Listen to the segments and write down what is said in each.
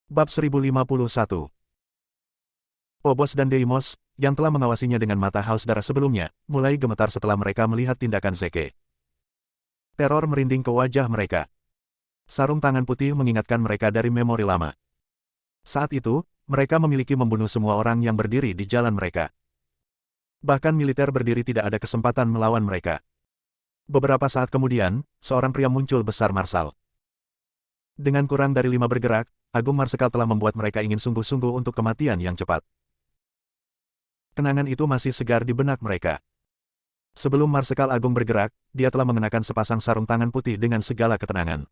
Bab 1051. Phobos dan Deimos, yang telah mengawasinya dengan mata haus darah sebelumnya, mulai gemetar setelah mereka melihat tindakan Zeke. Teror merinding ke wajah mereka. Sarung tangan putih mengingatkan mereka dari memori lama. Saat itu, mereka memiliki membunuh semua orang yang berdiri di jalan mereka. Bahkan militer berdiri tidak ada kesempatan melawan mereka. Beberapa saat kemudian, seorang pria muncul besar marsal. Dengan kurang dari 5 bergerak, Agung Marsekal telah membuat mereka ingin sungguh-sungguh untuk kematian yang cepat. Kenangan itu masih segar di benak mereka. Sebelum Marsekal Agung bergerak, dia telah mengenakan sepasang sarung tangan putih dengan segala ketenangan.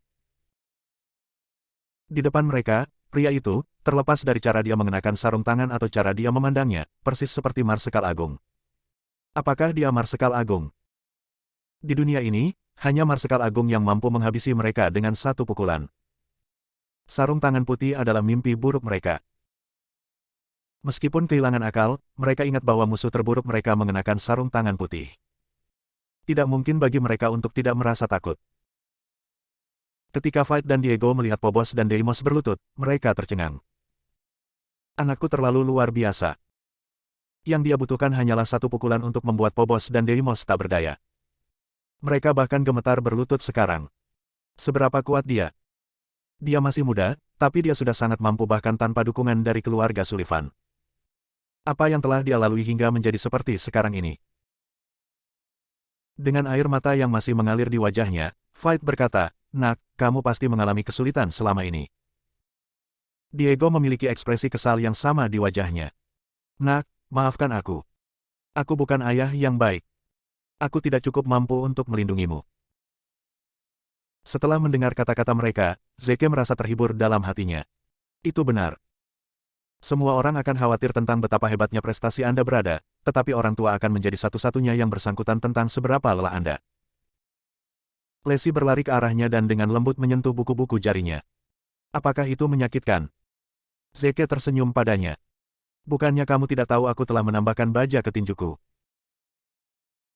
Di depan mereka, pria itu, terlepas dari cara dia mengenakan sarung tangan atau cara dia memandangnya, persis seperti Marsekal Agung. Apakah dia Marsekal Agung? Di dunia ini, hanya Marsekal Agung yang mampu menghabisi mereka dengan satu pukulan. Sarung tangan putih adalah mimpi buruk mereka. Meskipun kehilangan akal, mereka ingat bahwa musuh terburuk mereka mengenakan sarung tangan putih. Tidak mungkin bagi mereka untuk tidak merasa takut. Ketika Fight dan Diego melihat Phobos dan Deimos berlutut, mereka tercengang. Anakku terlalu luar biasa. Yang dia butuhkan hanyalah satu pukulan untuk membuat Phobos dan Deimos tak berdaya. Mereka bahkan gemetar berlutut sekarang. Seberapa kuat dia? Dia masih muda, tapi dia sudah sangat mampu bahkan tanpa dukungan dari keluarga Sullivan. Apa yang telah dia lalui hingga menjadi seperti sekarang ini? Dengan air mata yang masih mengalir di wajahnya, Fight berkata, "Nak, kamu pasti mengalami kesulitan selama ini." Diego memiliki ekspresi kesal yang sama di wajahnya. "Nak, maafkan aku. Aku bukan ayah yang baik. Aku tidak cukup mampu untuk melindungimu." Setelah mendengar kata-kata mereka, Zeke merasa terhibur dalam hatinya. Itu benar. Semua orang akan khawatir tentang betapa hebatnya prestasi Anda berada, tetapi orang tua akan menjadi satu-satunya yang bersangkutan tentang seberapa lelah Anda. Lacey berlari ke arahnya dan dengan lembut menyentuh buku-buku jarinya. "Apakah itu menyakitkan?" Zeke tersenyum padanya. "Bukannya kamu tidak tahu aku telah menambahkan baja ke tinjuku?"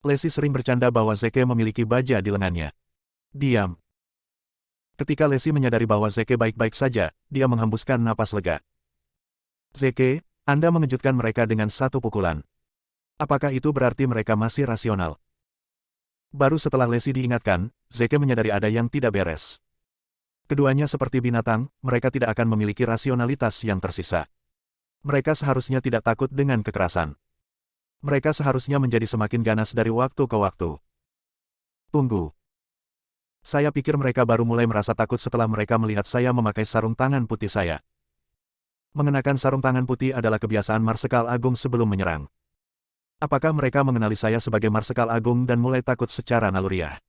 Lacey sering bercanda bahwa Zeke memiliki baja di lengannya. Diam. Ketika Lacey menyadari bahwa Zeke baik-baik saja, dia menghembuskan napas lega. "Zeke, Anda mengejutkan mereka dengan satu pukulan. Apakah itu berarti mereka masih rasional?" Baru setelah Lacey diingatkan, Zeke menyadari ada yang tidak beres. Keduanya seperti binatang, mereka tidak akan memiliki rasionalitas yang tersisa. Mereka seharusnya tidak takut dengan kekerasan. Mereka seharusnya menjadi semakin ganas dari waktu ke waktu. Tunggu. Saya pikir mereka baru mulai merasa takut setelah mereka melihat saya memakai sarung tangan putih saya. Mengenakan sarung tangan putih adalah kebiasaan Marsekal Agung sebelum menyerang. Apakah mereka mengenali saya sebagai Marsekal Agung dan mulai takut secara naluriah?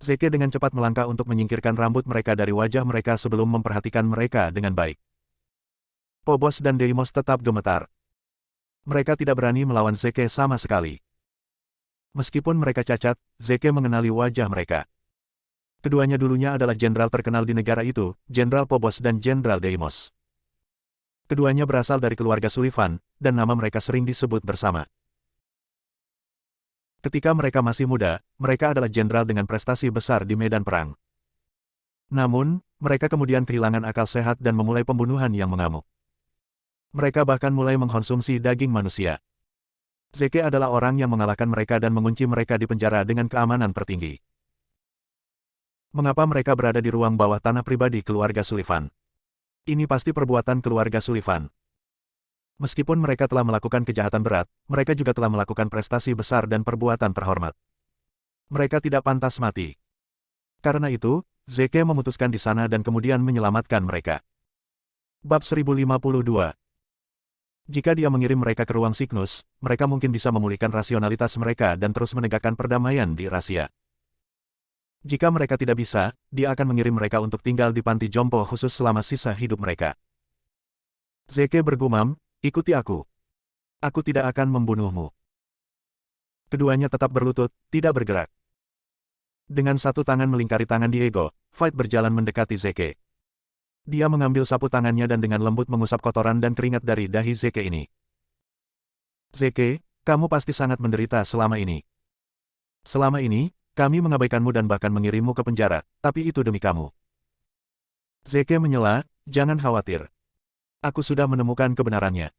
Zeke dengan cepat melangkah untuk menyingkirkan rambut mereka dari wajah mereka sebelum memperhatikan mereka dengan baik. Phobos dan Deimos tetap gemetar. Mereka tidak berani melawan Zeke sama sekali. Meskipun mereka cacat, Zeke mengenali wajah mereka. Keduanya dulunya adalah jenderal terkenal di negara itu, Jenderal Phobos dan Jenderal Deimos. Keduanya berasal dari keluarga Sullivan, dan nama mereka sering disebut bersama. Ketika mereka masih muda, mereka adalah jenderal dengan prestasi besar di medan perang. Namun, mereka kemudian kehilangan akal sehat dan memulai pembunuhan yang mengamuk. Mereka bahkan mulai mengkonsumsi daging manusia. Zeke adalah orang yang mengalahkan mereka dan mengunci mereka di penjara dengan keamanan tertinggi. Mengapa mereka berada di ruang bawah tanah pribadi keluarga Sullivan? Ini pasti perbuatan keluarga Sullivan. Meskipun mereka telah melakukan kejahatan berat, mereka juga telah melakukan prestasi besar dan perbuatan terhormat. Mereka tidak pantas mati. Karena itu, Zeke memutuskan di sana dan kemudian menyelamatkan mereka. Bab 1052. Jika dia mengirim mereka ke ruang Cygnus, mereka mungkin bisa memulihkan rasionalitas mereka dan terus menegakkan perdamaian di Rahasia. Jika mereka tidak bisa, dia akan mengirim mereka untuk tinggal di panti jompo khusus selama sisa hidup mereka. Zeke bergumam, "Ikuti aku. Aku tidak akan membunuhmu." Keduanya tetap berlutut, tidak bergerak. Dengan satu tangan melingkari tangan Diego, Fight berjalan mendekati Zeke. Dia mengambil sapu tangannya dan dengan lembut mengusap kotoran dan keringat dari dahi Zeke ini. "Zeke, kamu pasti sangat menderita selama ini. Selama ini, kami mengabaikanmu dan bahkan mengirimmu ke penjara, tapi itu demi kamu." Zeke menyela, jangan khawatir. Aku sudah menemukan kebenarannya.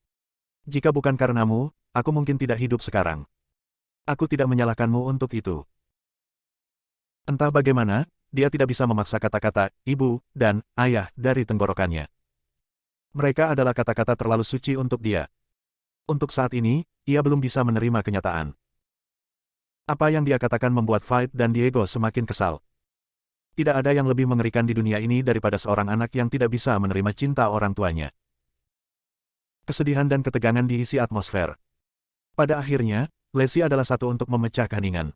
Jika bukan karenamu, aku mungkin tidak hidup sekarang. Aku tidak menyalahkanmu untuk itu. Entah bagaimana, dia tidak bisa memaksa kata-kata ibu dan ayah dari tenggorokannya. Mereka adalah kata-kata terlalu suci untuk dia. Untuk saat ini, ia belum bisa menerima kenyataan. Apa yang dia katakan membuat Fight dan Diego semakin kesal. Tidak ada yang lebih mengerikan di dunia ini daripada seorang anak yang tidak bisa menerima cinta orang tuanya. Kesedihan dan ketegangan diisi atmosfer. Pada akhirnya, Lacey adalah satu untuk memecah keheningan.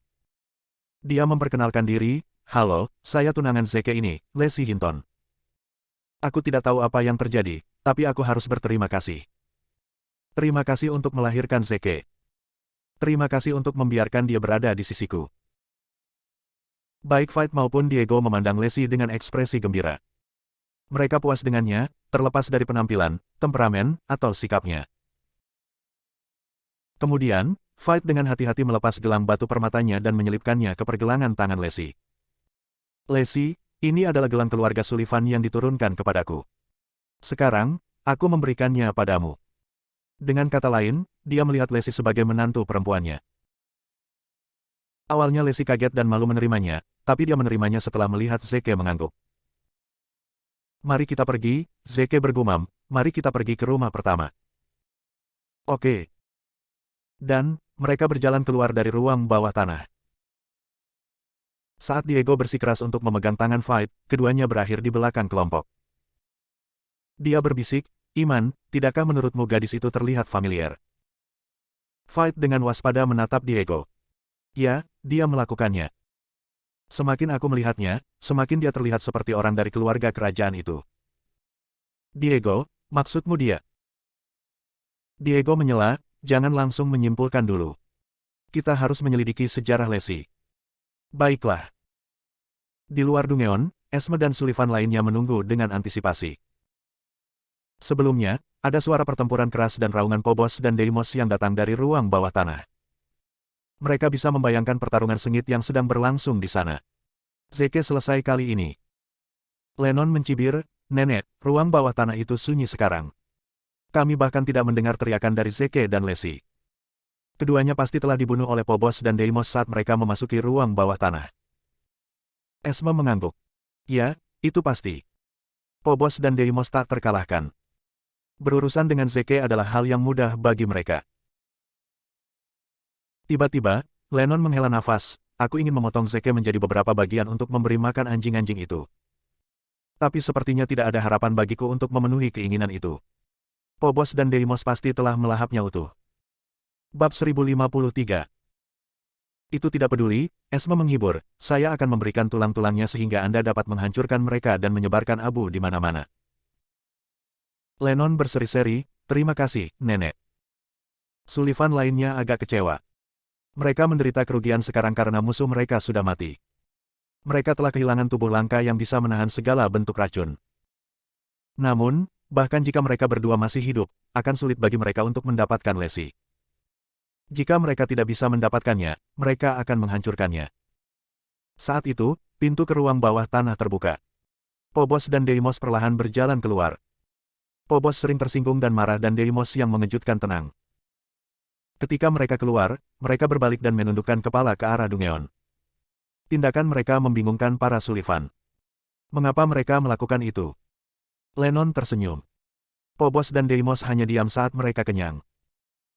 Dia memperkenalkan diri, halo, saya tunangan Zeke ini, Lacey Hinton. Aku tidak tahu apa yang terjadi, tapi aku harus berterima kasih. Terima kasih untuk melahirkan Zeke. Terima kasih untuk membiarkan dia berada di sisiku. Baik Fight maupun Diego memandang Lacey dengan ekspresi gembira. Mereka puas dengannya, terlepas dari penampilan, temperamen, atau sikapnya. Kemudian, Fight dengan hati-hati melepas gelang batu permatanya dan menyelipkannya ke pergelangan tangan Lacey. Lacey, ini adalah gelang keluarga Sullivan yang diturunkan kepadaku. Sekarang, aku memberikannya padamu. Dengan kata lain, dia melihat Lacey sebagai menantu perempuannya. Awalnya Lacey kaget dan malu menerimanya, tapi dia menerimanya setelah melihat Zeke mengangguk. Mari kita pergi, Zeke bergumam, mari kita pergi ke rumah pertama. Oke. Dan, mereka berjalan keluar dari ruang bawah tanah. Saat Diego bersikeras untuk memegang tangan Fight, keduanya berakhir di belakang kelompok. Dia berbisik, Iman, tidakkah menurutmu gadis itu terlihat familiar? Fight dengan waspada menatap Diego. Ya, dia melakukannya. Semakin aku melihatnya, semakin dia terlihat seperti orang dari keluarga kerajaan itu. Diego, maksudmu dia? Diego menyela, jangan langsung menyimpulkan dulu. Kita harus menyelidiki sejarah Lacey. Baiklah. Di luar Dungeon, Esme dan Sullivan lainnya menunggu dengan antisipasi. Sebelumnya, ada suara pertempuran keras dan raungan Phobos dan Deimos yang datang dari ruang bawah tanah. Mereka bisa membayangkan pertarungan sengit yang sedang berlangsung di sana. Zeke selesai kali ini. Lennon mencibir, Nenek, ruang bawah tanah itu sunyi sekarang. Kami bahkan tidak mendengar teriakan dari Zeke dan Lacey. Keduanya pasti telah dibunuh oleh Phobos dan Deimos saat mereka memasuki ruang bawah tanah. Esme mengangguk. Ya, itu pasti. Phobos dan Deimos tak terkalahkan. Berurusan dengan Zeke adalah hal yang mudah bagi mereka. Tiba-tiba, Lennon menghela nafas, aku ingin memotong Zeke menjadi beberapa bagian untuk memberi makan anjing-anjing itu. Tapi sepertinya tidak ada harapan bagiku untuk memenuhi keinginan itu. Phobos dan Deimos pasti telah melahapnya utuh. Bab 1053. Itu tidak peduli, Esme menghibur, saya akan memberikan tulang-tulangnya sehingga Anda dapat menghancurkan mereka dan menyebarkan abu di mana-mana. Lennon berseri-seri, terima kasih, Nenek. Sullivan lainnya agak kecewa. Mereka menderita kerugian sekarang karena musuh mereka sudah mati. Mereka telah kehilangan tubuh langka yang bisa menahan segala bentuk racun. Namun, bahkan jika mereka berdua masih hidup, akan sulit bagi mereka untuk mendapatkan Lacey. Jika mereka tidak bisa mendapatkannya, mereka akan menghancurkannya. Saat itu, pintu ke ruang bawah tanah terbuka. Phobos dan Deimos perlahan berjalan keluar. Phobos sering tersinggung dan marah dan Deimos yang mengejutkan tenang. Ketika mereka keluar, mereka berbalik dan menundukkan kepala ke arah Dungeon. Tindakan mereka membingungkan para Sullivan. Mengapa mereka melakukan itu? Lennon tersenyum. Phobos dan Deimos hanya diam saat mereka kenyang.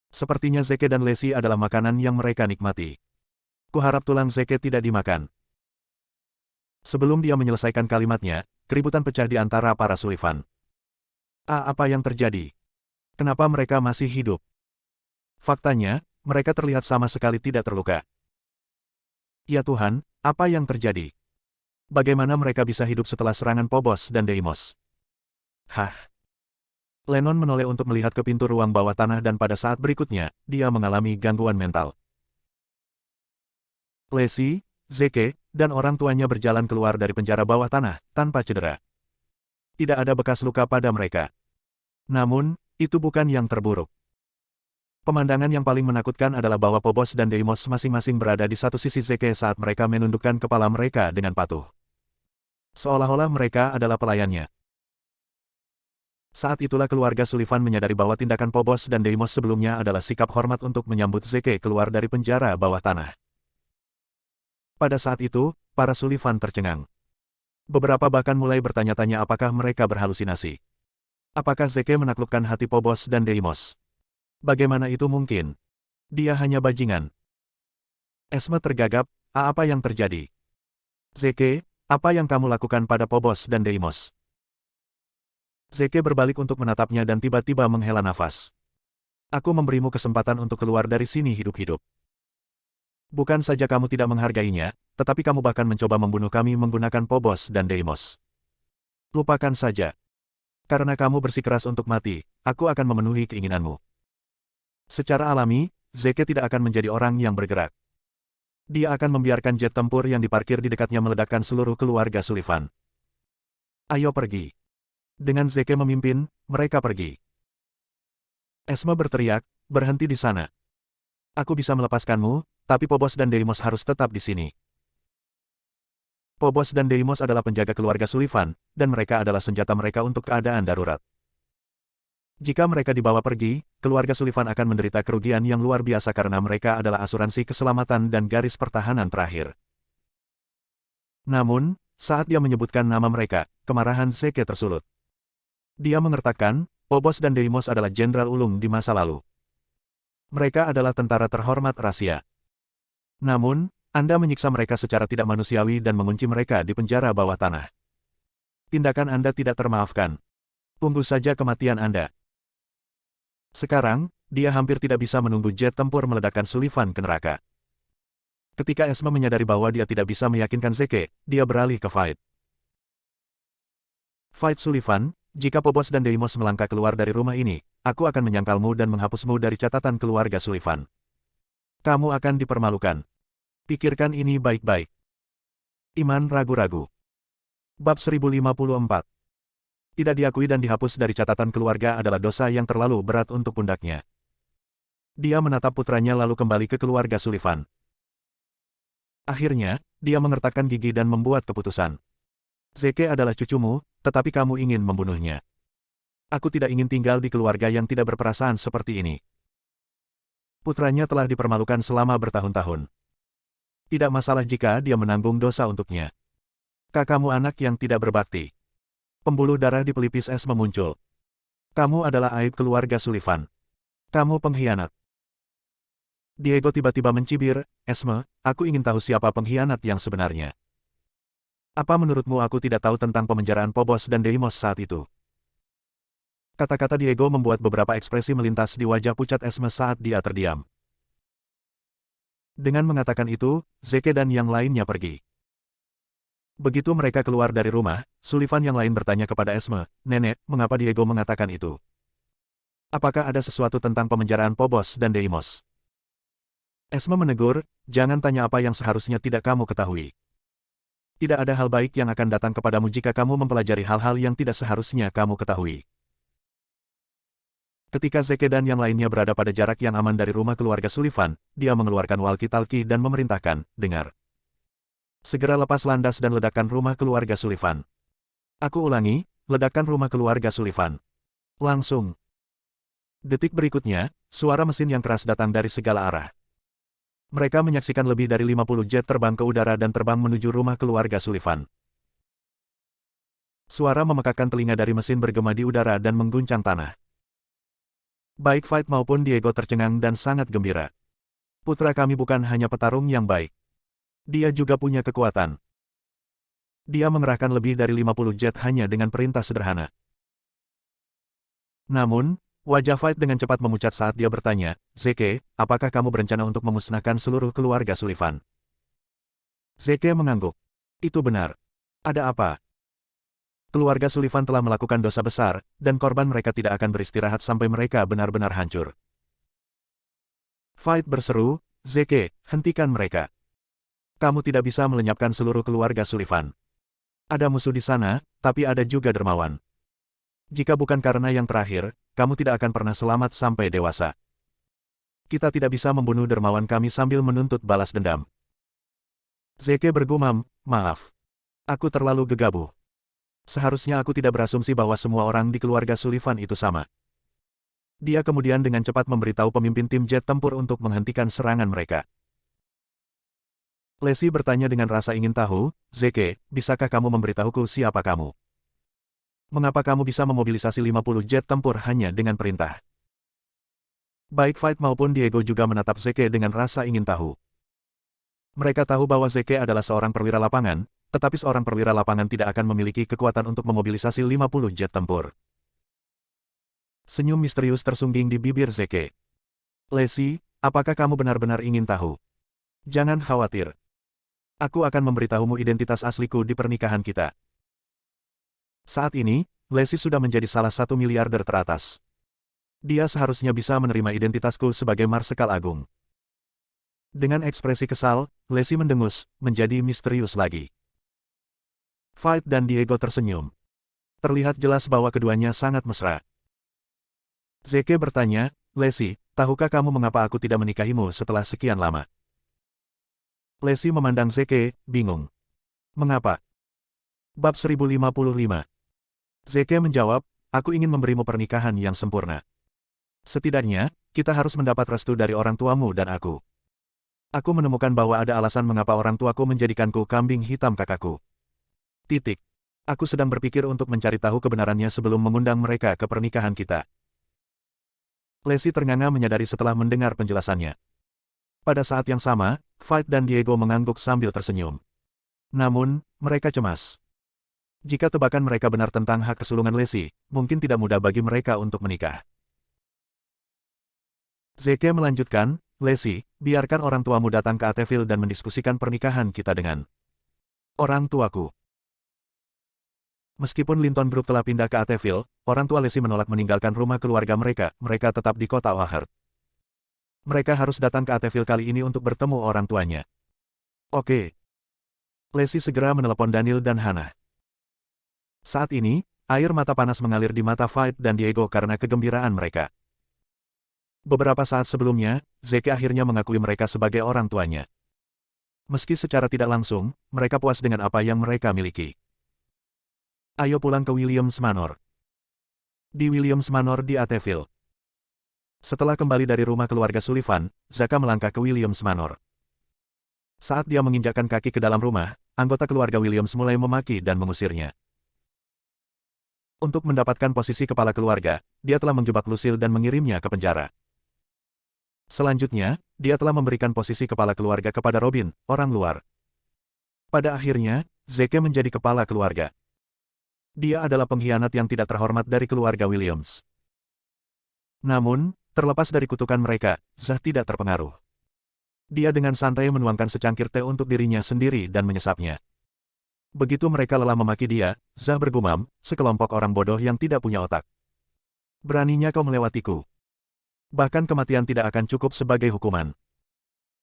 Sepertinya Zeke dan Lacey adalah makanan yang mereka nikmati. Kuharap tulang Zeke tidak dimakan. Sebelum dia menyelesaikan kalimatnya, keributan pecah di antara para Sullivan. Apa yang terjadi? Kenapa mereka masih hidup? Faktanya, mereka terlihat sama sekali tidak terluka. Ya Tuhan, apa yang terjadi? Bagaimana mereka bisa hidup setelah serangan Phobos dan Deimos? Hah? Lennon menoleh untuk melihat ke pintu ruang bawah tanah dan pada saat berikutnya, dia mengalami gangguan mental. Lacey, Zeke, dan orang tuanya berjalan keluar dari penjara bawah tanah, tanpa cedera. Tidak ada bekas luka pada mereka. Namun, itu bukan yang terburuk. Pemandangan yang paling menakutkan adalah bahwa Phobos dan Deimos masing-masing berada di satu sisi Zeke saat mereka menundukkan kepala mereka dengan patuh. Seolah-olah mereka adalah pelayannya. Saat itulah keluarga Sullivan menyadari bahwa tindakan Phobos dan Deimos sebelumnya adalah sikap hormat untuk menyambut Zeke keluar dari penjara bawah tanah. Pada saat itu, para Sullivan tercengang. Beberapa bahkan mulai bertanya-tanya apakah mereka berhalusinasi. Apakah Zeke menaklukkan hati Phobos dan Deimos? Bagaimana itu mungkin? Dia hanya bajingan. Esme tergagap, apa yang terjadi? Zeke, apa yang kamu lakukan pada Phobos dan Deimos? Zeke berbalik untuk menatapnya dan tiba-tiba menghela nafas. Aku memberimu kesempatan untuk keluar dari sini hidup-hidup. Bukan saja kamu tidak menghargainya, tetapi kamu bahkan mencoba membunuh kami menggunakan Phobos dan Deimos. Lupakan saja. Karena kamu bersikeras untuk mati, aku akan memenuhi keinginanmu. Secara alami, Zeke tidak akan menjadi orang yang bergerak. Dia akan membiarkan jet tempur yang diparkir di dekatnya meledakkan seluruh keluarga Sullivan. Ayo pergi. Dengan Zeke memimpin, mereka pergi. Esme berteriak, berhenti di sana. Aku bisa melepaskanmu, tapi Phobos dan Deimos harus tetap di sini. Phobos dan Deimos adalah penjaga keluarga Sullivan, dan mereka adalah senjata mereka untuk keadaan darurat. Jika mereka dibawa pergi, keluarga Sullivan akan menderita kerugian yang luar biasa karena mereka adalah asuransi keselamatan dan garis pertahanan terakhir. Namun, saat dia menyebutkan nama mereka, kemarahan Zeke tersulut. Dia mengertakkan, Phobos dan Deimos adalah jenderal ulung di masa lalu. Mereka adalah tentara terhormat rahasia. Namun, Anda menyiksa mereka secara tidak manusiawi dan mengunci mereka di penjara bawah tanah. Tindakan Anda tidak termaafkan. Tunggu saja kematian Anda. Sekarang, dia hampir tidak bisa menunggu jet tempur meledakkan Sullivan ke neraka. Ketika Esme menyadari bahwa dia tidak bisa meyakinkan Zeke, dia beralih ke Fight. Fight Sullivan, jika Phobos dan Deimos melangkah keluar dari rumah ini, aku akan menyangkalmu dan menghapusmu dari catatan keluarga Sullivan. Kamu akan dipermalukan. Pikirkan ini baik-baik. Iman ragu-ragu. Bab 1054. Tidak diakui dan dihapus dari catatan keluarga adalah dosa yang terlalu berat untuk pundaknya. Dia menatap putranya lalu kembali ke keluarga Sullivan. Akhirnya, dia mengertakkan gigi dan membuat keputusan. Zeke adalah cucumu, tetapi kamu ingin membunuhnya. Aku tidak ingin tinggal di keluarga yang tidak berperasaan seperti ini. Putranya telah dipermalukan selama bertahun-tahun. Tidak masalah jika dia menanggung dosa untuknya. Kakakmu anak yang tidak berbakti. Pembuluh darah di pelipis Esme muncul. Kamu adalah aib keluarga Sullivan. Kamu pengkhianat. Diego tiba-tiba mencibir, Esme, aku ingin tahu siapa pengkhianat yang sebenarnya. Apa menurutmu aku tidak tahu tentang pemenjaraan Phobos dan Deimos saat itu? Kata-kata Diego membuat beberapa ekspresi melintas di wajah pucat Esme saat dia terdiam. Dengan mengatakan itu, Zeke dan yang lainnya pergi. Begitu mereka keluar dari rumah, Sullivan yang lain bertanya kepada Esme, Nenek, mengapa Diego mengatakan itu? Apakah ada sesuatu tentang pemenjaraan Phobos dan Deimos? Esme menegur, jangan tanya apa yang seharusnya tidak kamu ketahui. Tidak ada hal baik yang akan datang kepadamu jika kamu mempelajari hal-hal yang tidak seharusnya kamu ketahui. Ketika Zeke dan yang lainnya berada pada jarak yang aman dari rumah keluarga Sullivan, dia mengeluarkan walkie-talkie dan memerintahkan, dengar. Segera lepas landas dan ledakan rumah keluarga Sullivan. Aku ulangi, ledakan rumah keluarga Sullivan. Langsung. Detik berikutnya, suara mesin yang keras datang dari segala arah. Mereka menyaksikan lebih dari 50 jet terbang ke udara dan terbang menuju rumah keluarga Sullivan. Suara memekakkan telinga dari mesin bergema di udara dan mengguncang tanah. Baik Fight maupun Diego tercengang dan sangat gembira. Putra kami bukan hanya petarung yang baik. Dia juga punya kekuatan. Dia mengerahkan lebih dari 50 jet hanya dengan perintah sederhana. Namun, wajah Fight dengan cepat memucat saat dia bertanya, Zeke, apakah kamu berencana untuk memusnahkan seluruh keluarga Sullivan? Zeke mengangguk. Itu benar. Ada apa? Keluarga Sullivan telah melakukan dosa besar, dan korban mereka tidak akan beristirahat sampai mereka benar-benar hancur. Fight berseru, Zeke, hentikan mereka. Kamu tidak bisa melenyapkan seluruh keluarga Sullivan. Ada musuh di sana, tapi ada juga dermawan. Jika bukan karena yang terakhir, kamu tidak akan pernah selamat sampai dewasa. Kita tidak bisa membunuh dermawan kami sambil menuntut balas dendam. Zeke bergumam, maaf. Aku terlalu gegabah. Seharusnya aku tidak berasumsi bahwa semua orang di keluarga Sullivan itu sama. Dia kemudian dengan cepat memberitahu pemimpin tim jet tempur untuk menghentikan serangan mereka. Lacey bertanya dengan rasa ingin tahu, Zeke, bisakah kamu memberitahuku siapa kamu? Mengapa kamu bisa memobilisasi 50 jet tempur hanya dengan perintah? Baik Fight maupun Diego juga menatap Zeke dengan rasa ingin tahu. Mereka tahu bahwa Zeke adalah seorang perwira lapangan, tetapi seorang perwira lapangan tidak akan memiliki kekuatan untuk memobilisasi 50 jet tempur. Senyum misterius tersungging di bibir Zeke. Lacey, apakah kamu benar-benar ingin tahu? Jangan khawatir. Aku akan memberitahumu identitas asliku di pernikahan kita. Saat ini, Lacey sudah menjadi salah satu miliarder teratas. Dia seharusnya bisa menerima identitasku sebagai Marsekal Agung. Dengan ekspresi kesal, Lacey mendengus, menjadi misterius lagi. Fight dan Diego tersenyum. Terlihat jelas bahwa keduanya sangat mesra. Zeke bertanya, Lacey, tahukah kamu mengapa aku tidak menikahimu setelah sekian lama? Lacey memandang Zeke, bingung. Mengapa? Bab 1055. Zeke menjawab, aku ingin memberimu pernikahan yang sempurna. Setidaknya, kita harus mendapat restu dari orang tuamu dan aku. Aku menemukan bahwa ada alasan mengapa orang tuaku menjadikanku kambing hitam kakakku. Titik. Aku sedang berpikir untuk mencari tahu kebenarannya sebelum mengundang mereka ke pernikahan kita. Lacey ternganga menyadari setelah mendengar penjelasannya. Pada saat yang sama, Fight dan Diego mengangguk sambil tersenyum. Namun, mereka cemas. Jika tebakan mereka benar tentang hak kesulungan Lacey, mungkin tidak mudah bagi mereka untuk menikah. Zeke melanjutkan, Lacey, biarkan orang tuamu datang ke Ateville dan mendiskusikan pernikahan kita dengan orang tuaku. Meskipun Linton Group telah pindah ke Ateville, orang tua Lacey menolak meninggalkan rumah keluarga mereka tetap di kota O'Hare. Mereka harus datang ke Ateville kali ini untuk bertemu orang tuanya. Oke. Lacey segera menelepon Daniel dan Hannah. Saat ini, air mata panas mengalir di mata Fight dan Diego karena kegembiraan mereka. Beberapa saat sebelumnya, Zeke akhirnya mengakui mereka sebagai orang tuanya. Meski secara tidak langsung, mereka puas dengan apa yang mereka miliki. Ayo pulang ke Williams Manor. Di Williams Manor di Ateville. Setelah kembali dari rumah keluarga Sullivan, Zaka melangkah ke Williams Manor. Saat dia menginjakkan kaki ke dalam rumah, anggota keluarga Williams mulai memaki dan mengusirnya. Untuk mendapatkan posisi kepala keluarga, dia telah menjebak Lucille dan mengirimnya ke penjara. Selanjutnya, dia telah memberikan posisi kepala keluarga kepada Robin, orang luar. Pada akhirnya, Zeke menjadi kepala keluarga. Dia adalah pengkhianat yang tidak terhormat dari keluarga Williams. Namun, terlepas dari kutukan mereka, Zah tidak terpengaruh. Dia dengan santai menuangkan secangkir teh untuk dirinya sendiri dan menyesapnya. Begitu mereka lelah memaki dia, Zah bergumam, sekelompok orang bodoh yang tidak punya otak. Beraninya kau melewatiku. Bahkan kematian tidak akan cukup sebagai hukuman.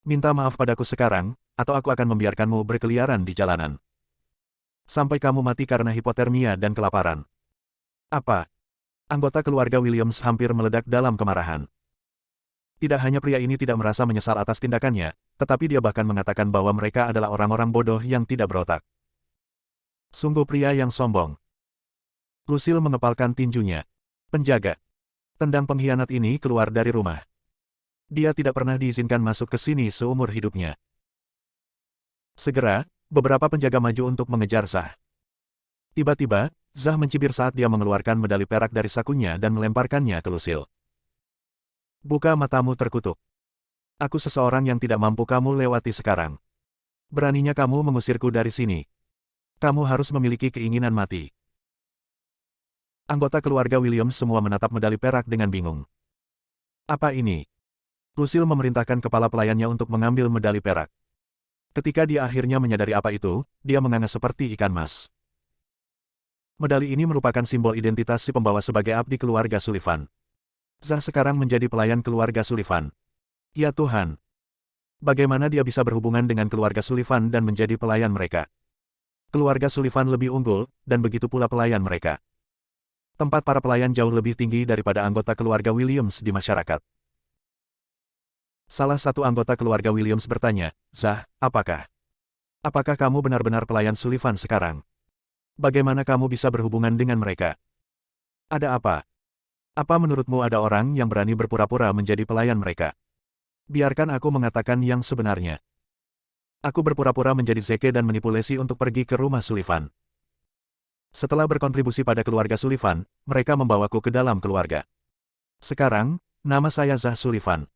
Minta maaf padaku sekarang, atau aku akan membiarkanmu berkeliaran di jalanan. Sampai kamu mati karena hipotermia dan kelaparan. Apa? Anggota keluarga Williams hampir meledak dalam kemarahan. Tidak hanya pria ini tidak merasa menyesal atas tindakannya, tetapi dia bahkan mengatakan bahwa mereka adalah orang-orang bodoh yang tidak berotak. Sungguh pria yang sombong. Lucille mengepalkan tinjunya. Penjaga. Tendang pengkhianat ini keluar dari rumah. Dia tidak pernah diizinkan masuk ke sini seumur hidupnya. Segera, beberapa penjaga maju untuk mengejar Zah. Tiba-tiba, Zah mencibir saat dia mengeluarkan medali perak dari sakunya dan melemparkannya ke Lucille. Buka matamu terkutuk. Aku seseorang yang tidak mampu kamu lewati sekarang. Beraninya kamu mengusirku dari sini. Kamu harus memiliki keinginan mati. Anggota keluarga Williams semua menatap medali perak dengan bingung. Apa ini? Lucille memerintahkan kepala pelayannya untuk mengambil medali perak. Ketika dia akhirnya menyadari apa itu, dia menganga seperti ikan mas. Medali ini merupakan simbol identitas si pembawa sebagai abdi keluarga Sullivan. Zah sekarang menjadi pelayan keluarga Sullivan. Ya Tuhan! Bagaimana dia bisa berhubungan dengan keluarga Sullivan dan menjadi pelayan mereka? Keluarga Sullivan lebih unggul, dan begitu pula pelayan mereka. Tempat para pelayan jauh lebih tinggi daripada anggota keluarga Williams di masyarakat. Salah satu anggota keluarga Williams bertanya, Zah, apakah kamu benar-benar pelayan Sullivan sekarang? Bagaimana kamu bisa berhubungan dengan mereka? Ada apa? Apa menurutmu ada orang yang berani berpura-pura menjadi pelayan mereka? Biarkan aku mengatakan yang sebenarnya. Aku berpura-pura menjadi Zeke dan menipu Lacey untuk pergi ke rumah Sullivan. Setelah berkontribusi pada keluarga Sullivan, mereka membawaku ke dalam keluarga. Sekarang, nama saya Zah Sullivan.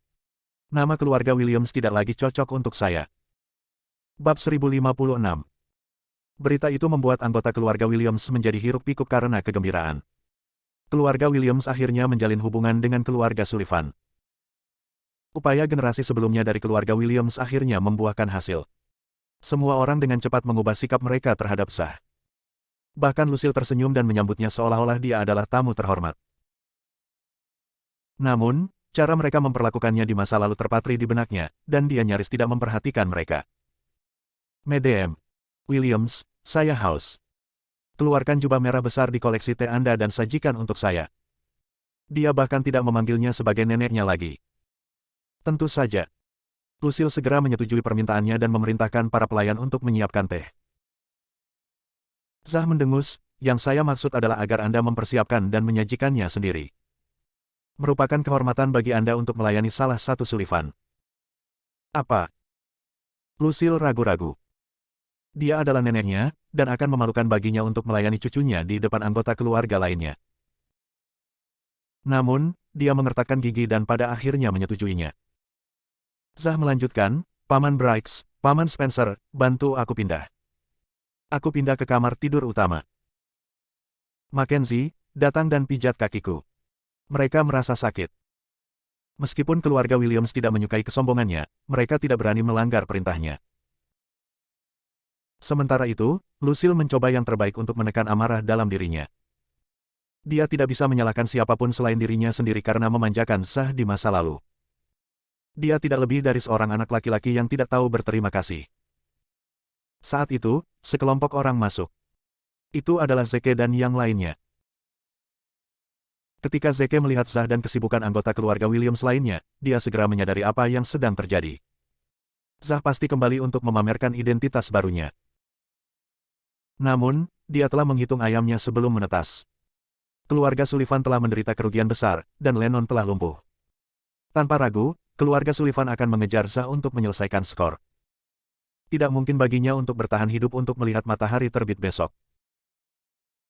Nama keluarga Williams tidak lagi cocok untuk saya. Bab 1056. Berita itu membuat anggota keluarga Williams menjadi hiruk-pikuk karena kegembiraan. Keluarga Williams akhirnya menjalin hubungan dengan keluarga Sullivan. Upaya generasi sebelumnya dari keluarga Williams akhirnya membuahkan hasil. Semua orang dengan cepat mengubah sikap mereka terhadap Zah. Bahkan Lucille tersenyum dan menyambutnya seolah-olah dia adalah tamu terhormat. Namun, cara mereka memperlakukannya di masa lalu terpatri di benaknya, dan dia nyaris tidak memperhatikan mereka. Madame Williams, saya haus. Keluarkan jubah merah besar di koleksi teh Anda dan sajikan untuk saya. Dia bahkan tidak memanggilnya sebagai neneknya lagi. Tentu saja. Lucille segera menyetujui permintaannya dan memerintahkan para pelayan untuk menyiapkan teh. Zah mendengus, yang saya maksud adalah agar Anda mempersiapkan dan menyajikannya sendiri. Merupakan kehormatan bagi Anda untuk melayani salah satu Sullivan. Apa? Lucille ragu-ragu. Dia adalah neneknya, dan akan memalukan baginya untuk melayani cucunya di depan anggota keluarga lainnya. Namun, dia mengertakkan gigi dan pada akhirnya menyetujuinya. Zah melanjutkan, Paman Briggs, Paman Spencer, bantu aku pindah. Aku pindah ke kamar tidur utama. Mackenzie, datang dan pijat kakiku. Mereka merasa sakit. Meskipun keluarga Williams tidak menyukai kesombongannya, mereka tidak berani melanggar perintahnya. Sementara itu, Lucille mencoba yang terbaik untuk menekan amarah dalam dirinya. Dia tidak bisa menyalahkan siapapun selain dirinya sendiri karena memanjakan Zah di masa lalu. Dia tidak lebih dari seorang anak laki-laki yang tidak tahu berterima kasih. Saat itu, sekelompok orang masuk. Itu adalah Zeke dan yang lainnya. Ketika Zeke melihat Zah dan kesibukan anggota keluarga Williams lainnya, dia segera menyadari apa yang sedang terjadi. Zah pasti kembali untuk memamerkan identitas barunya. Namun, dia telah menghitung ayamnya sebelum menetas. Keluarga Sullivan telah menderita kerugian besar, dan Lennon telah lumpuh. Tanpa ragu, keluarga Sullivan akan mengejar Zah untuk menyelesaikan skor. Tidak mungkin baginya untuk bertahan hidup untuk melihat matahari terbit besok.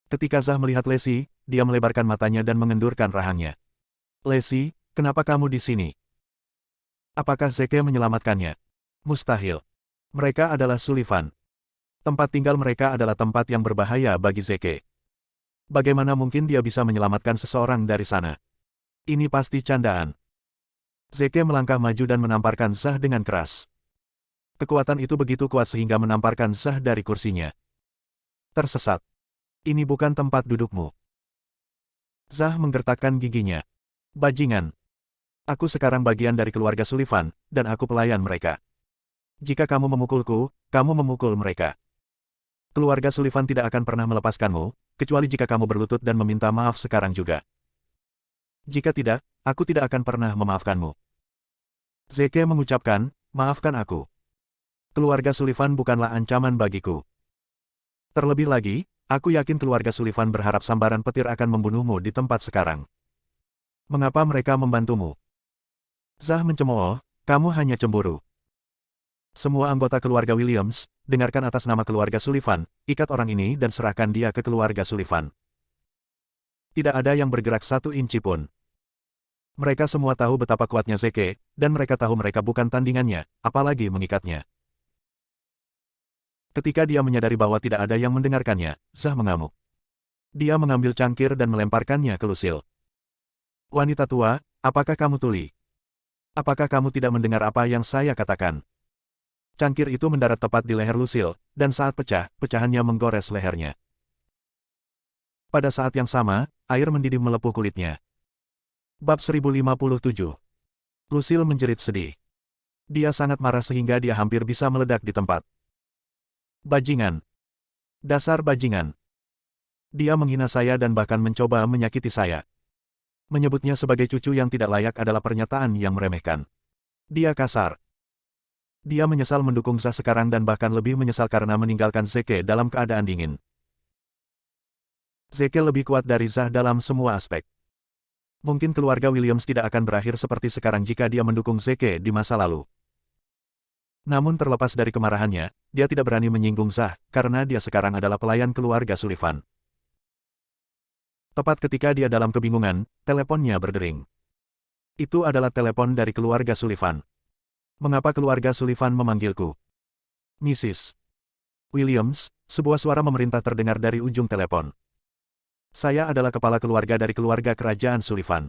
Ketika Zah melihat Lacey, dia melebarkan matanya dan mengendurkan rahangnya. Lacey, kenapa kamu di sini? Apakah Zeke menyelamatkannya? Mustahil. Mereka adalah Sullivan. Tempat tinggal mereka adalah tempat yang berbahaya bagi Zeke. Bagaimana mungkin dia bisa menyelamatkan seseorang dari sana? Ini pasti candaan. Zeke melangkah maju dan menamparkan Zah dengan keras. Kekuatan itu begitu kuat sehingga menamparkan Zah dari kursinya. Tersesat. Ini bukan tempat dudukmu. Zah menggertakkan giginya. Bajingan. Aku sekarang bagian dari keluarga Sullivan, dan aku pelayan mereka. Jika kamu memukulku, kamu memukul mereka. Keluarga Sullivan tidak akan pernah melepaskanmu, kecuali jika kamu berlutut dan meminta maaf sekarang juga. Jika tidak, aku tidak akan pernah memaafkanmu. Zeke mengucapkan, maafkan aku. Keluarga Sullivan bukanlah ancaman bagiku. Terlebih lagi, aku yakin keluarga Sullivan berharap sambaran petir akan membunuhmu di tempat sekarang. Mengapa mereka membantumu? Zah mencemooh, kamu hanya cemburu. Semua anggota keluarga Williams, dengarkan atas nama keluarga Sullivan, ikat orang ini dan serahkan dia ke keluarga Sullivan. Tidak ada yang bergerak satu inci pun. Mereka semua tahu betapa kuatnya Zeke, dan mereka tahu mereka bukan tandingannya, apalagi mengikatnya. Ketika dia menyadari bahwa tidak ada yang mendengarkannya, Zah mengamuk. Dia mengambil cangkir dan melemparkannya ke Lucille. Wanita tua, apakah kamu tuli? Apakah kamu tidak mendengar apa yang saya katakan? Cangkir itu mendarat tepat di leher Lucille, dan saat pecah, pecahannya menggores lehernya. Pada saat yang sama, air mendidih melepuh kulitnya. Bab 1057. Lucille menjerit sedih. Dia sangat marah sehingga dia hampir bisa meledak di tempat. Bajingan. Dasar bajingan. Dia menghina saya dan bahkan mencoba menyakiti saya. Menyebutnya sebagai cucu yang tidak layak adalah pernyataan yang meremehkan. Dia kasar. Dia menyesal mendukung Zah sekarang dan bahkan lebih menyesal karena meninggalkan Zeke dalam keadaan dingin. Zeke lebih kuat dari Zah dalam semua aspek. Mungkin keluarga Williams tidak akan berakhir seperti sekarang jika dia mendukung Zeke di masa lalu. Namun terlepas dari kemarahannya, dia tidak berani menyinggung Zah, karena dia sekarang adalah pelayan keluarga Sullivan. Tepat ketika dia dalam kebingungan, teleponnya berdering. Itu adalah telepon dari keluarga Sullivan. Mengapa keluarga Sullivan memanggilku? Mrs. Williams, sebuah suara memerintah terdengar dari ujung telepon. Saya adalah kepala keluarga dari keluarga kerajaan Sullivan.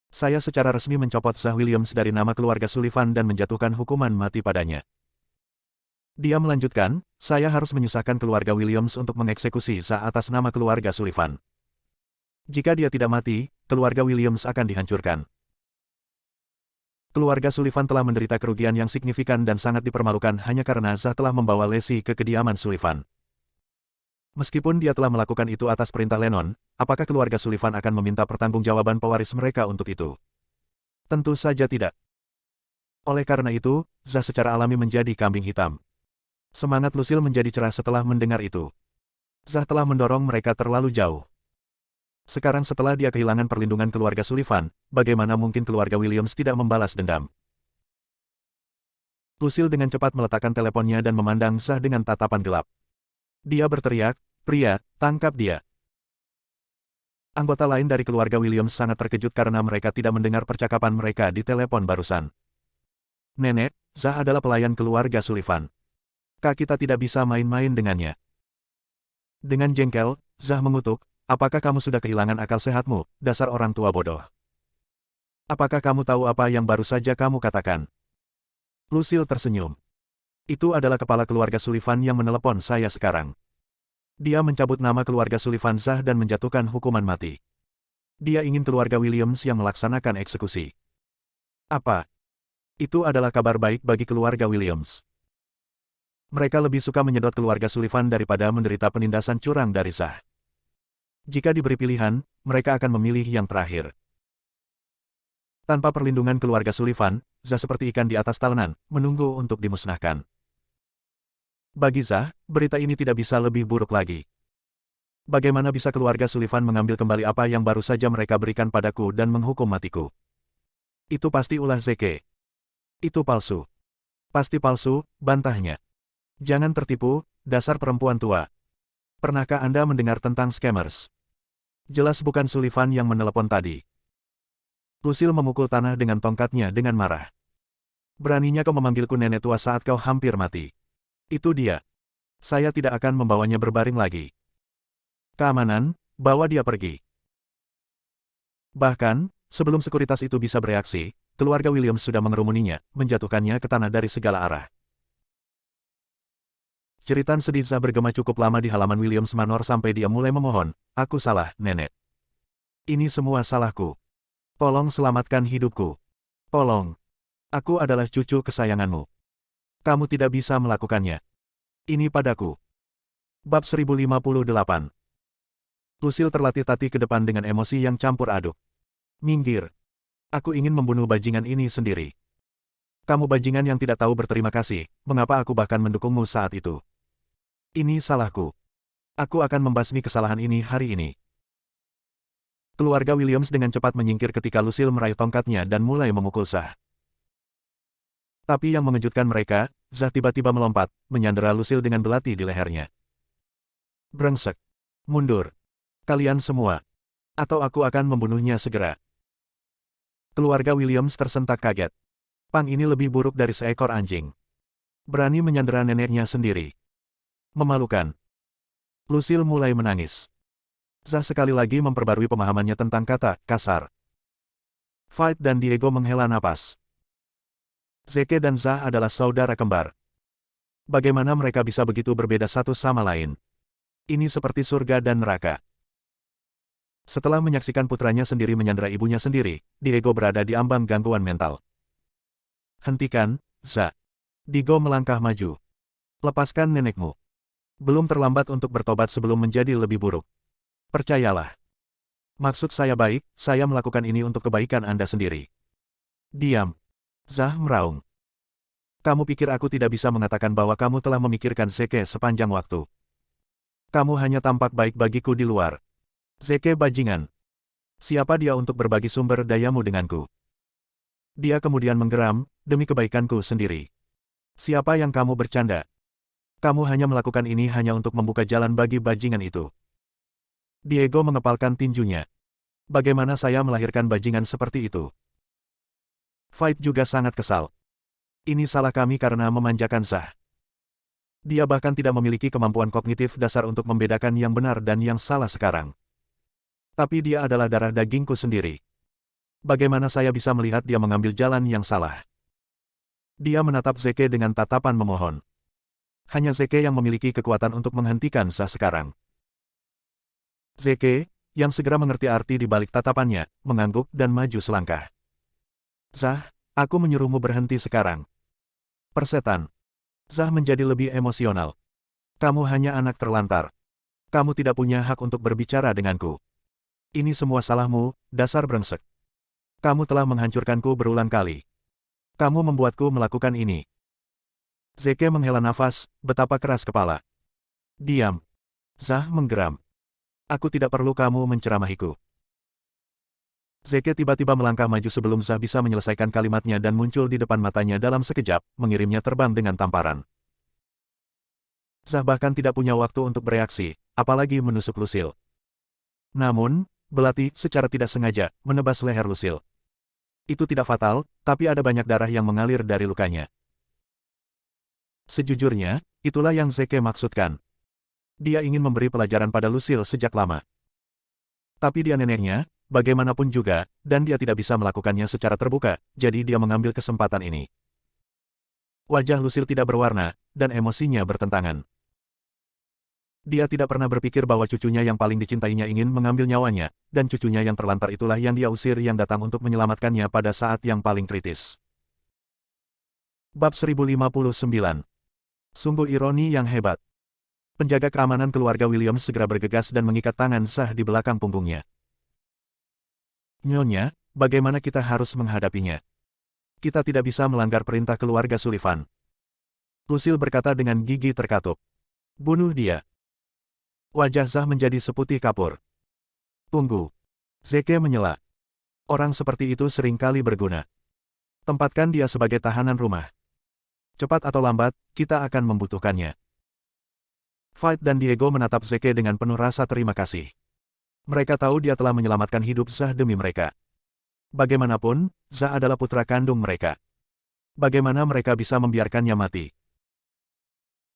Saya secara resmi mencopot Zah Williams dari nama keluarga Sullivan dan menjatuhkan hukuman mati padanya. Dia melanjutkan, saya harus menyusahkan keluarga Williams untuk mengeksekusi Zah atas nama keluarga Sullivan. Jika dia tidak mati, keluarga Williams akan dihancurkan. Keluarga Sullivan telah menderita kerugian yang signifikan dan sangat dipermalukan hanya karena Zah telah membawa Lacey ke kediaman Sullivan. Meskipun dia telah melakukan itu atas perintah Lennon, apakah keluarga Sullivan akan meminta pertanggungjawaban pewaris mereka untuk itu? Tentu saja tidak. Oleh karena itu, Zah secara alami menjadi kambing hitam. Semangat Lucille menjadi cerah setelah mendengar itu. Zah telah mendorong mereka terlalu jauh. Sekarang setelah dia kehilangan perlindungan keluarga Sullivan, bagaimana mungkin keluarga Williams tidak membalas dendam? Lucille dengan cepat meletakkan teleponnya dan memandang Zah dengan tatapan gelap. Dia berteriak, "Pria, tangkap dia!" Anggota lain dari keluarga Williams sangat terkejut karena mereka tidak mendengar percakapan mereka di telepon barusan. "Nenek, Zah adalah pelayan keluarga Sullivan. Kak, kita tidak bisa main-main dengannya." Dengan jengkel, Zah mengutuk, "Apakah kamu sudah kehilangan akal sehatmu, dasar orang tua bodoh? Apakah kamu tahu apa yang baru saja kamu katakan?" Lucille tersenyum. "Itu adalah kepala keluarga Sullivan yang menelepon saya sekarang. Dia mencabut nama keluarga Sullivan Zah dan menjatuhkan hukuman mati. Dia ingin keluarga Williams yang melaksanakan eksekusi." "Apa? Itu adalah kabar baik bagi keluarga Williams. Mereka lebih suka menyedot keluarga Sullivan daripada menderita penindasan curang dari Zah. Jika diberi pilihan, mereka akan memilih yang terakhir." Tanpa perlindungan keluarga Sullivan, Zah seperti ikan di atas talenan, menunggu untuk dimusnahkan. Bagi Zah, berita ini tidak bisa lebih buruk lagi. Bagaimana bisa keluarga Sullivan mengambil kembali apa yang baru saja mereka berikan padaku dan menghukum matiku? Itu pasti ulah Zeke. Itu palsu. Pasti palsu, bantahnya. "Jangan tertipu, dasar perempuan tua. Pernahkah Anda mendengar tentang scammers? Jelas bukan Sullivan yang menelepon tadi." Lucille memukul tanah dengan tongkatnya dengan marah. "Beraninya kau memanggilku nenek tua saat kau hampir mati. Itu dia. Saya tidak akan membawanya berbaring lagi. Keamanan, bawa dia pergi." Bahkan, sebelum sekuritas itu bisa bereaksi, keluarga Williams sudah mengerumuninya, menjatuhkannya ke tanah dari segala arah. Jeritan sedih Zah bergema cukup lama di halaman Williams Manor sampai dia mulai memohon, "Aku salah, nenek. Ini semua salahku. Tolong selamatkan hidupku. Tolong. Aku adalah cucu kesayanganmu. Kamu tidak bisa melakukannya. Ini padaku." Bab 1058. Lucille terlatih-tatih ke depan dengan emosi yang campur aduk. "Minggir. Aku ingin membunuh bajingan ini sendiri. Kamu bajingan yang tidak tahu berterima kasih, mengapa aku bahkan mendukungmu saat itu? Ini salahku. Aku akan membasmi kesalahan ini hari ini." Keluarga Williams dengan cepat menyingkir ketika Lucille meraih tongkatnya dan mulai memukul Zah. Tapi yang mengejutkan mereka, Zah tiba-tiba melompat, menyandera Lucille dengan belati di lehernya. "Brengsek. Mundur. Kalian semua. Atau aku akan membunuhnya segera." Keluarga Williams tersentak kaget. Pang ini lebih buruk dari seekor anjing. Berani menyandera neneknya sendiri. Memalukan. Lucille mulai menangis. Zah sekali lagi memperbarui pemahamannya tentang kata kasar. Fight dan Diego menghela napas. Zeke dan Zah adalah saudara kembar. Bagaimana mereka bisa begitu berbeda satu sama lain? Ini seperti surga dan neraka. Setelah menyaksikan putranya sendiri menyandera ibunya sendiri, Diego berada di ambang gangguan mental. "Hentikan, Zah." Diego melangkah maju. "Lepaskan nenekmu. Belum terlambat untuk bertobat sebelum menjadi lebih buruk. Percayalah. Maksud saya baik, saya melakukan ini untuk kebaikan Anda sendiri." "Diam." Zah meraung. "Kamu pikir aku tidak bisa mengatakan bahwa kamu telah memikirkan Zeke sepanjang waktu? Kamu hanya tampak baik bagiku di luar. Zeke bajingan. Siapa dia untuk berbagi sumber dayamu denganku? Dia kemudian menggeram, demi kebaikanku sendiri. Siapa yang kamu bercanda? Kamu hanya melakukan ini hanya untuk membuka jalan bagi bajingan itu. Diego mengepalkan tinjunya. Bagaimana saya melahirkan bajingan seperti itu? Fight juga sangat kesal. Ini salah kami karena memanjakan Zah. Dia bahkan tidak memiliki kemampuan kognitif dasar untuk membedakan yang benar dan yang salah sekarang. Tapi dia adalah darah dagingku sendiri. Bagaimana saya bisa melihat dia mengambil jalan yang salah? Dia menatap Zeke dengan tatapan memohon. Hanya Zeke yang memiliki kekuatan untuk menghentikan Zah sekarang. Zeke, yang segera mengerti arti di balik tatapannya, mengangguk dan maju selangkah. Zah, aku menyuruhmu berhenti sekarang. Persetan. Zah menjadi lebih emosional. Kamu hanya anak terlantar. Kamu tidak punya hak untuk berbicara denganku. Ini semua salahmu, dasar brengsek. Kamu telah menghancurkanku berulang kali. Kamu membuatku melakukan ini. Zeke menghela nafas, betapa keras kepala. Diam. Zah menggeram. Aku tidak perlu kamu menceramahiku. Zeke tiba-tiba melangkah maju sebelum Zah bisa menyelesaikan kalimatnya dan muncul di depan matanya dalam sekejap, mengirimnya terbang dengan tamparan. Zah bahkan tidak punya waktu untuk bereaksi, apalagi menusuk Lucille. Namun, belati, secara tidak sengaja, menebas leher Lucille. Itu tidak fatal, tapi ada banyak darah yang mengalir dari lukanya. Sejujurnya, itulah yang Zeke maksudkan. Dia ingin memberi pelajaran pada Lucille sejak lama. Tapi dia neneknya, bagaimanapun juga, dan dia tidak bisa melakukannya secara terbuka, jadi dia mengambil kesempatan ini. Wajah Lucille tidak berwarna, dan emosinya bertentangan. Dia tidak pernah berpikir bahwa cucunya yang paling dicintainya ingin mengambil nyawanya, dan cucunya yang terlantar itulah yang dia usir yang datang untuk menyelamatkannya pada saat yang paling kritis. Bab 1059. Sungguh ironi yang hebat. Penjaga keamanan keluarga Williams segera bergegas dan mengikat tangan Zah di belakang punggungnya. Nyonya, bagaimana kita harus menghadapinya? Kita tidak bisa melanggar perintah keluarga Sullivan. Lucille berkata dengan gigi terkatup. Bunuh dia. Wajah Zah menjadi seputih kapur. Tunggu. Zeke menyela. Orang seperti itu seringkali berguna. Tempatkan dia sebagai tahanan rumah. Cepat atau lambat, kita akan membutuhkannya. Fight dan Diego menatap Zeke dengan penuh rasa terima kasih. Mereka tahu dia telah menyelamatkan hidup Zah demi mereka. Bagaimanapun, Zah adalah putra kandung mereka. Bagaimana mereka bisa membiarkannya mati?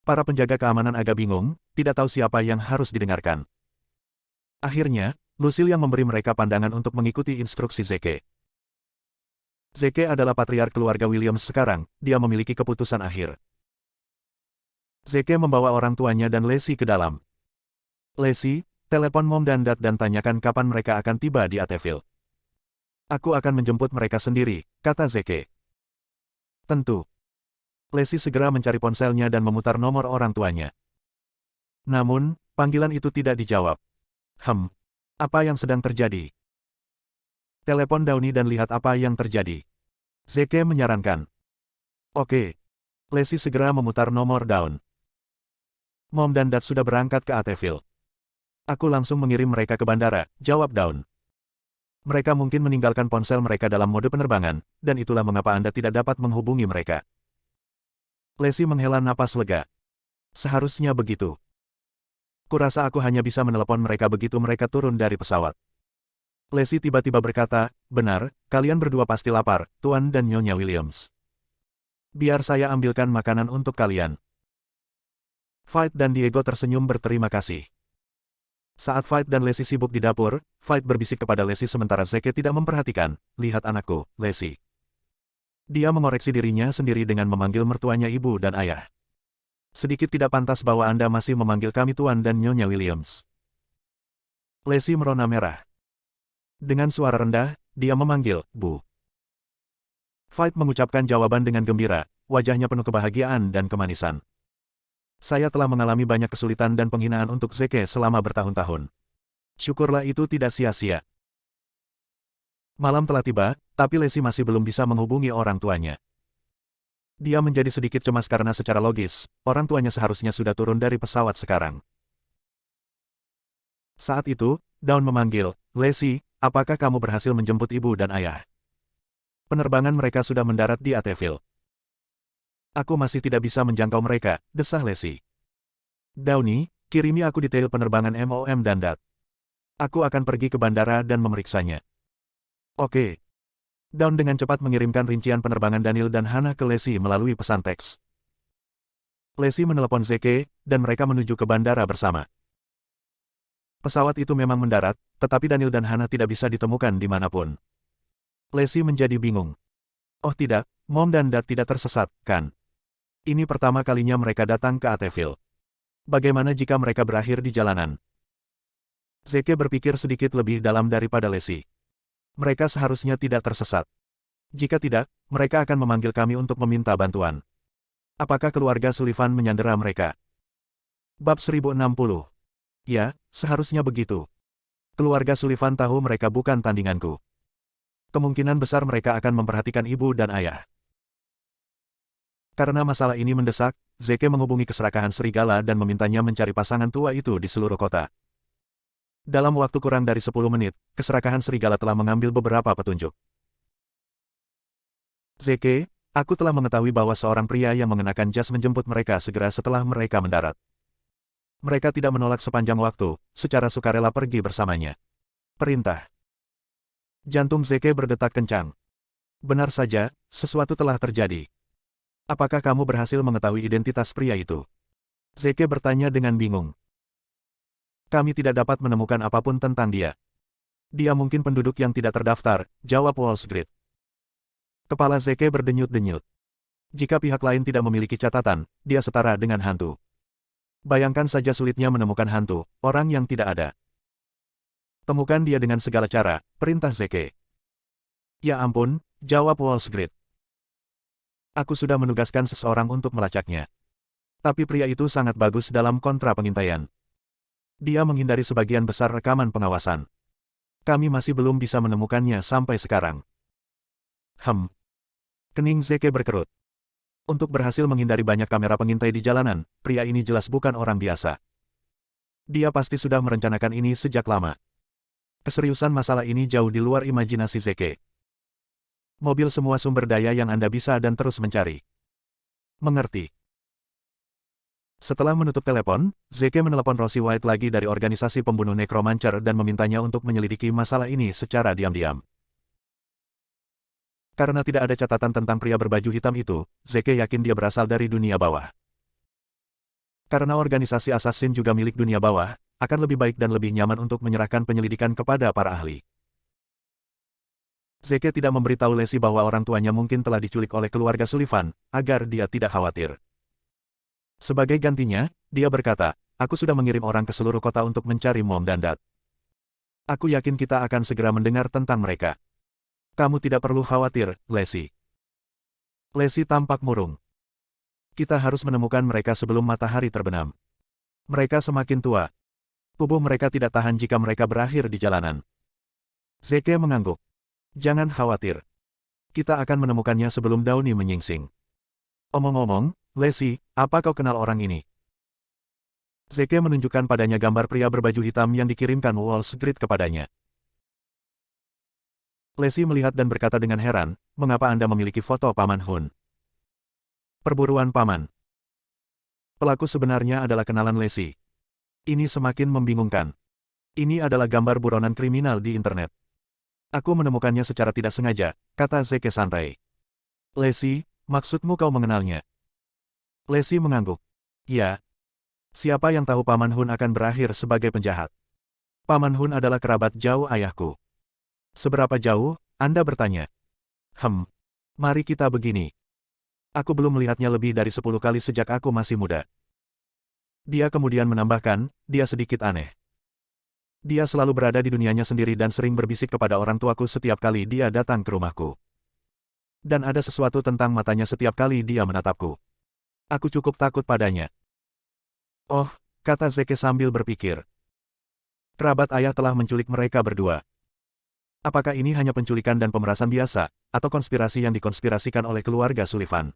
Para penjaga keamanan agak bingung, tidak tahu siapa yang harus didengarkan. Akhirnya, Lucille yang memberi mereka pandangan untuk mengikuti instruksi Zeke. Zeke adalah patriark keluarga Williams sekarang, dia memiliki keputusan akhir. Zeke membawa orang tuanya dan Lacey ke dalam. Lacey, telepon Mom dan Dad dan tanyakan kapan mereka akan tiba di Ateville. Aku akan menjemput mereka sendiri, kata Zeke. Tentu. Lacey segera mencari ponselnya dan memutar nomor orang tuanya. Namun, panggilan itu tidak dijawab. Apa yang sedang terjadi? Telepon Downey dan lihat apa yang terjadi. Zeke menyarankan. Oke. Lacey segera memutar nomor Dawn. Mom dan Dad sudah berangkat ke Ateville. Aku langsung mengirim mereka ke bandara, jawab Dawn. Mereka mungkin meninggalkan ponsel mereka dalam mode penerbangan, dan itulah mengapa Anda tidak dapat menghubungi mereka. Lacey menghela napas lega. Seharusnya begitu. Kurasa aku hanya bisa menelepon mereka begitu mereka turun dari pesawat. Lacey tiba-tiba berkata, benar, kalian berdua pasti lapar, Tuan dan Nyonya Williams. Biar saya ambilkan makanan untuk kalian. Fight dan Diego tersenyum berterima kasih. Saat Fight dan Lacey sibuk di dapur, Fight berbisik kepada Lacey sementara Zeke tidak memperhatikan, lihat anakku, Lacey. Dia mengoreksi dirinya sendiri dengan memanggil mertuanya ibu dan ayah. Sedikit tidak pantas bahwa Anda masih memanggil kami Tuan dan Nyonya Williams. Lacey merona merah. Dengan suara rendah, dia memanggil, Bu. Fight mengucapkan jawaban dengan gembira, wajahnya penuh kebahagiaan dan kemanisan. Saya telah mengalami banyak kesulitan dan penghinaan untuk Zeke selama bertahun-tahun. Syukurlah itu tidak sia-sia. Malam telah tiba, tapi Lacey masih belum bisa menghubungi orang tuanya. Dia menjadi sedikit cemas karena secara logis, orang tuanya seharusnya sudah turun dari pesawat sekarang. Saat itu, Dawn memanggil, Lacey, apakah kamu berhasil menjemput ibu dan ayah? Penerbangan mereka sudah mendarat di Ateville. Aku masih tidak bisa menjangkau mereka, desah Lacey. Downy, kirimi aku detail penerbangan MOM dan DAT. Aku akan pergi ke bandara dan memeriksanya. Oke. Dawn dengan cepat mengirimkan rincian penerbangan Daniel dan Hannah ke Lacey melalui pesan teks. Lacey menelepon Zeke, dan mereka menuju ke bandara bersama. Pesawat itu memang mendarat, tetapi Daniel dan Hannah tidak bisa ditemukan dimanapun. Lacey menjadi bingung. Oh tidak, Mom dan Dad tidak tersesat, kan? Ini pertama kalinya mereka datang ke Ateville. Bagaimana jika mereka berakhir di jalanan? Zeke berpikir sedikit lebih dalam daripada Lacey. Mereka seharusnya tidak tersesat. Jika tidak, mereka akan memanggil kami untuk meminta bantuan. Apakah keluarga Sullivan menyandera mereka? Bab 1060. Ya, seharusnya begitu. Keluarga Sullivan tahu mereka bukan tandinganku. Kemungkinan besar mereka akan memperhatikan ibu dan ayah. Karena masalah ini mendesak, Zeke menghubungi keserakahan serigala dan memintanya mencari pasangan tua itu di seluruh kota. Dalam waktu kurang dari 10 menit, keserakahan serigala telah mengambil beberapa petunjuk. Zeke, aku telah mengetahui bahwa seorang pria yang mengenakan jas menjemput mereka segera setelah mereka mendarat. Mereka tidak menolak sepanjang waktu, secara sukarela pergi bersamanya. Perintah. Jantung Zeke berdetak kencang. Benar saja, sesuatu telah terjadi. Apakah kamu berhasil mengetahui identitas pria itu? Zeke bertanya dengan bingung. Kami tidak dapat menemukan apapun tentang dia. Dia mungkin penduduk yang tidak terdaftar, jawab Wall Street. Kepala Zeke berdenyut-denyut. Jika pihak lain tidak memiliki catatan, dia setara dengan hantu. Bayangkan saja sulitnya menemukan hantu, orang yang tidak ada. Temukan dia dengan segala cara, perintah Zeke. Ya ampun, jawab Wall Street. Aku sudah menugaskan seseorang untuk melacaknya. Tapi pria itu sangat bagus dalam kontra pengintaian. Dia menghindari sebagian besar rekaman pengawasan. Kami masih belum bisa menemukannya sampai sekarang. Kening Zeke berkerut. Untuk berhasil menghindari banyak kamera pengintai di jalanan, pria ini jelas bukan orang biasa. Dia pasti sudah merencanakan ini sejak lama. Keseriusan masalah ini jauh di luar imajinasi Zeke. Mobil semua sumber daya yang Anda bisa dan terus mencari. Mengerti. Setelah menutup telepon, Zeke menelepon Rosie White lagi dari organisasi pembunuh Necromancer dan memintanya untuk menyelidiki masalah ini secara diam-diam. Karena tidak ada catatan tentang pria berbaju hitam itu, Zeke yakin dia berasal dari dunia bawah. Karena organisasi assassin juga milik dunia bawah, akan lebih baik dan lebih nyaman untuk menyerahkan penyelidikan kepada para ahli. Zeke tidak memberitahu Lacey bahwa orang tuanya mungkin telah diculik oleh keluarga Sullivan, agar dia tidak khawatir. Sebagai gantinya, dia berkata, aku sudah mengirim orang ke seluruh kota untuk mencari Mom dan Dad. Aku yakin kita akan segera mendengar tentang mereka. Kamu tidak perlu khawatir, Lacey. Lacey tampak murung. Kita harus menemukan mereka sebelum matahari terbenam. Mereka semakin tua. Tubuh mereka tidak tahan jika mereka berakhir di jalanan. Zeke mengangguk. Jangan khawatir. Kita akan menemukannya sebelum Downy menyingsing. Omong-omong, Lacey, apa kau kenal orang ini? Zeke menunjukkan padanya gambar pria berbaju hitam yang dikirimkan Wall Street kepadanya. Lacey melihat dan berkata dengan heran, mengapa Anda memiliki foto Paman Hun? Perburuan Paman. Pelaku sebenarnya adalah kenalan Lacey. Ini semakin membingungkan. Ini adalah gambar buronan kriminal di internet. Aku menemukannya secara tidak sengaja, kata Zeke santai. Lacey, maksudmu kau mengenalnya? Lacey mengangguk. Ya. Siapa yang tahu Paman Hun akan berakhir sebagai penjahat? Paman Hun adalah kerabat jauh ayahku. Seberapa jauh, Anda bertanya? Mari kita begini. Aku belum melihatnya lebih dari 10 kali sejak aku masih muda. Dia kemudian menambahkan, dia sedikit aneh. Dia selalu berada di dunianya sendiri dan sering berbisik kepada orang tuaku setiap kali dia datang ke rumahku. Dan ada sesuatu tentang matanya setiap kali dia menatapku. Aku cukup takut padanya. Oh, kata Zeke sambil berpikir. Kerabat ayah telah menculik mereka berdua. Apakah ini hanya penculikan dan pemerasan biasa, atau konspirasi yang dikonspirasikan oleh keluarga Sullivan?